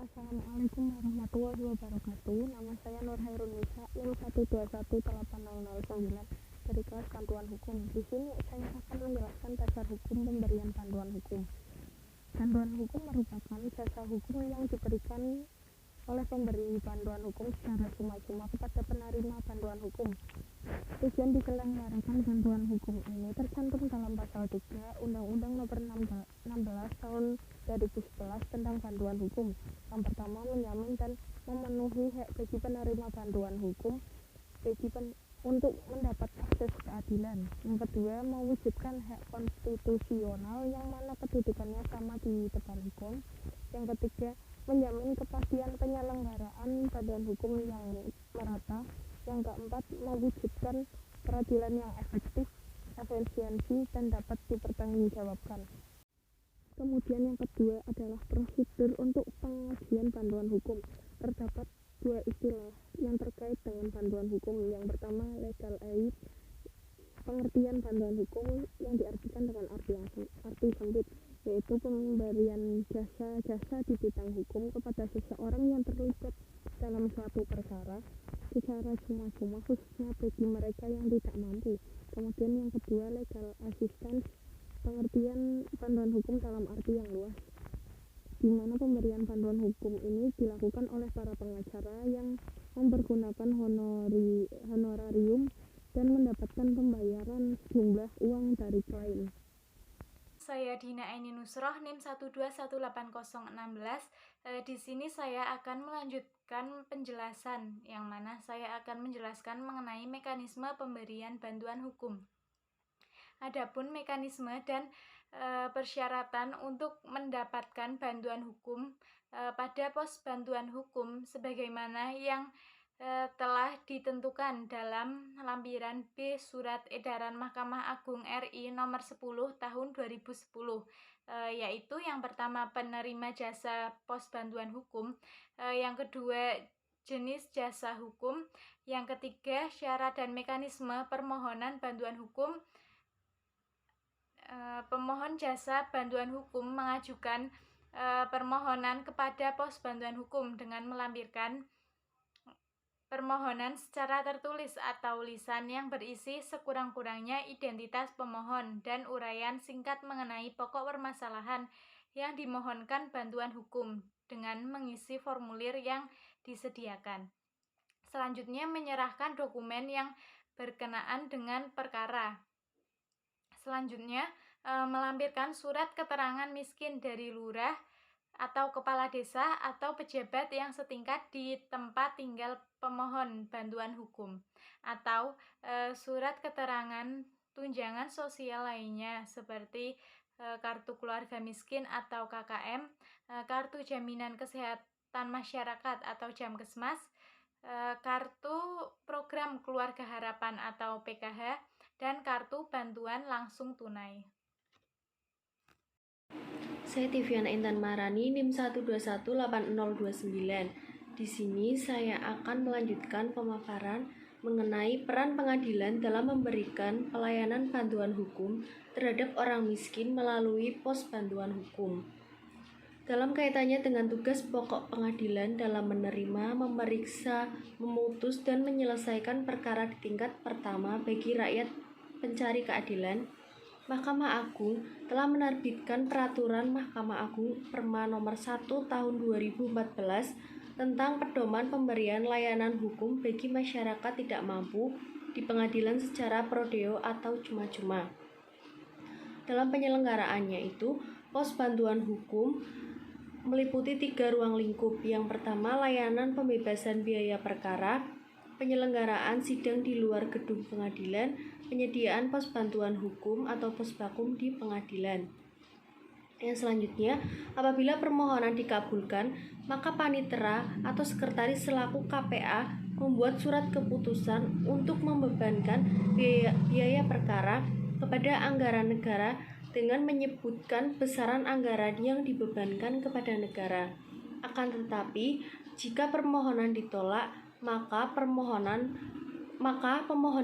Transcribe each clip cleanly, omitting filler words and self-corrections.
Assalamualaikum warahmatullahi wabarakatuh. Nama saya Nur Hairun Nisa, NIM 1218009 dari kelas Panduan Hukum. Di sini saya akan menjelaskan dasar hukum pemberian panduan hukum. Panduan hukum merupakan jasa hukum yang diberikan oleh pemberi panduan hukum secara cuma-cuma kepada penerima panduan hukum. Tujuan diselenggarakan bantuan hukum ini tercantum dalam pasal 3 Undang-Undang Nomor 16 Tahun 2011 tentang bantuan hukum. Yang pertama, menjamin dan memenuhi hak bagi penerima bantuan hukum untuk mendapat akses keadilan. Yang kedua, mewujudkan hak konstitusional yang mana kedudukannya sama di depan hukum. Yang ketiga, menjamin kepastian penyelenggaraan bantuan hukum yang merata. Yang keempat, mewujudkan peradilan yang efektif, efisiensi, dan dapat dipertanggungjawabkan. Kemudian yang kedua adalah prosedur untuk pengajuan bantuan hukum. Terdapat dua istilah yang terkait dengan bantuan hukum. Yang pertama, legal aid. Pengertian bantuan hukum yang diartikan dengan arti sempit, yaitu pemberian jasa-jasa di bidang hukum kepada seseorang yang terlibat dalam suatu perkara secara cuma-cuma, khususnya bagi mereka yang tidak mampu. Kemudian yang kedua, legal assistance. Pengertian bantuan hukum dalam arti yang luas, di mana pemberian bantuan hukum ini dilakukan oleh para pengacara yang mempergunakan honorarium dan mendapatkan pembayaran sejumlah uang dari klien. Saya Dina Aini Nusroh, NIM 1218016. Di sini saya akan melanjutkan penjelasan, yang mana saya akan menjelaskan mengenai mekanisme pemberian bantuan hukum. Adapun mekanisme dan persyaratan untuk mendapatkan bantuan hukum pada pos bantuan hukum sebagaimana yang telah ditentukan dalam lampiran B Surat Edaran Mahkamah Agung RI nomor 10 tahun 2010, yaitu yang pertama penerima jasa pos bantuan hukum, yang kedua jenis jasa hukum, yang ketiga syarat dan mekanisme permohonan bantuan hukum. Pemohon jasa bantuan hukum mengajukan permohonan kepada pos bantuan hukum dengan melampirkan permohonan secara tertulis atau lisan yang berisi sekurang-kurangnya identitas pemohon dan uraian singkat mengenai pokok permasalahan yang dimohonkan bantuan hukum dengan mengisi formulir yang disediakan. Selanjutnya, menyerahkan dokumen yang berkenaan dengan perkara. Selanjutnya, melampirkan surat keterangan miskin dari lurah atau kepala desa atau pejabat yang setingkat di tempat tinggal pemohon bantuan hukum, atau surat keterangan tunjangan sosial lainnya seperti kartu keluarga miskin atau KKM, kartu jaminan kesehatan masyarakat atau Jamkesmas, kartu program keluarga harapan atau PKH, dan kartu bantuan langsung tunai. Saya Tiviana Intan Marani, NIM 1218029. Di sini saya akan melanjutkan pemaparan mengenai peran pengadilan dalam memberikan pelayanan bantuan hukum terhadap orang miskin melalui pos bantuan hukum. Dalam kaitannya dengan tugas pokok pengadilan dalam menerima, memeriksa, memutus, dan menyelesaikan perkara di tingkat pertama bagi rakyat pencari keadilan, Mahkamah Agung telah menerbitkan Peraturan Mahkamah Agung Perma Nomor 1 Tahun 2014 tentang pedoman pemberian layanan hukum bagi masyarakat tidak mampu di pengadilan secara prodeo atau cuma-cuma. Dalam penyelenggaraannya itu, pos bantuan hukum meliputi 3 ruang lingkup. Yang pertama, layanan pembebasan biaya perkara, penyelenggaraan sidang di luar gedung pengadilan, penyediaan pos bantuan hukum atau posbakum di pengadilan. Yang selanjutnya, apabila permohonan dikabulkan, maka panitera atau sekretaris selaku KPA membuat surat keputusan untuk membebankan biaya perkara kepada anggaran negara dengan menyebutkan besaran anggaran yang dibebankan kepada negara. Akan tetapi, jika permohonan ditolak, maka pemohon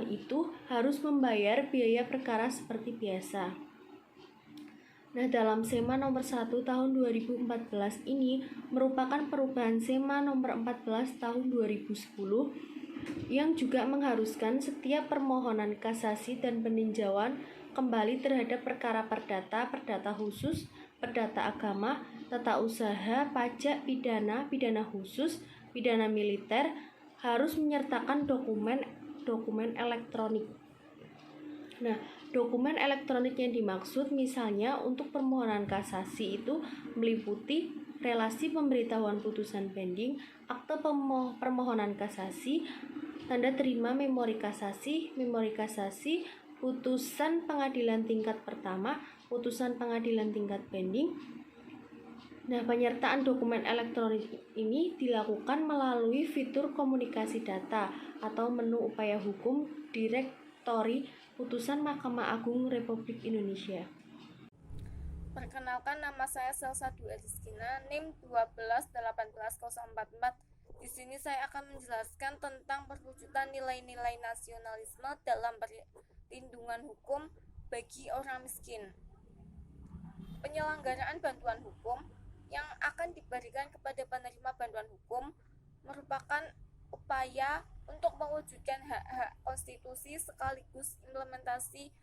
itu harus membayar biaya perkara seperti biasa. Nah, dalam SEMA nomor 1 tahun 2014 ini merupakan perubahan SEMA nomor 14 tahun 2010 yang juga mengharuskan setiap permohonan kasasi dan peninjauan kembali terhadap perkara perdata khusus, perdata agama, tata usaha, pajak, pidana, pidana khusus, pidana militer harus menyertakan dokumen elektronik. Nah, dokumen elektronik yang dimaksud misalnya untuk permohonan kasasi itu meliputi relasi pemberitahuan putusan banding, akte permohonan kasasi, tanda terima memori kasasi, putusan pengadilan tingkat pertama, putusan pengadilan tingkat banding. Nah, penyertaan dokumen elektronik ini dilakukan melalui fitur komunikasi data atau menu upaya hukum direktori putusan Mahkamah Agung Republik Indonesia. Perkenalkan, nama saya Selsa Dwi Rizkina, NIM 1218044. Di sini saya akan menjelaskan tentang perwujudan nilai-nilai nasionalisme dalam perlindungan hukum bagi orang miskin. Penyelenggaraan bantuan hukum yang akan diberikan kepada penerima bantuan hukum merupakan upaya untuk mewujudkan hak-hak konstitusi sekaligus implementasi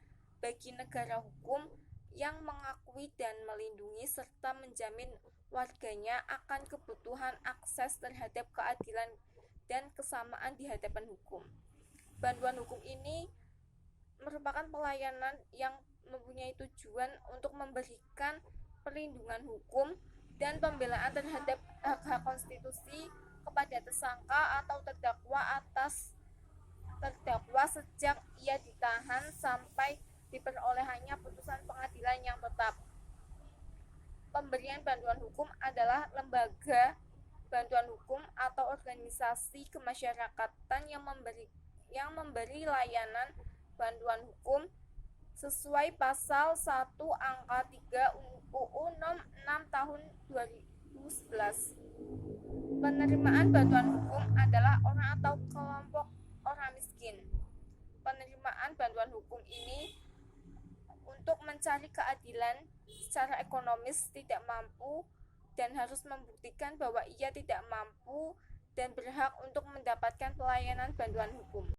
bagi negara hukum yang mengakui dan melindungi serta menjamin warganya akan kebutuhan akses terhadap keadilan dan kesamaan di hadapan hukum. Bantuan hukum ini merupakan pelayanan yang mempunyai tujuan untuk memberikan perlindungan hukum dan pembelaan terhadap hak-hak konstitusi kepada tersangka atau terdakwa sejak ia ditahan sampai diperolehannya putusan pengadilan yang tetap. Pemberian bantuan hukum adalah lembaga bantuan hukum atau organisasi kemasyarakatan yang memberi layanan bantuan hukum sesuai pasal 1 angka 3 UU Nom 6 tahun 2011. Penerimaan bantuan hukum adalah orang atau kelompok orang miskin. Penerimaan bantuan hukum ini untuk mencari keadilan secara ekonomis tidak mampu dan harus membuktikan bahwa ia tidak mampu dan berhak untuk mendapatkan pelayanan bantuan hukum.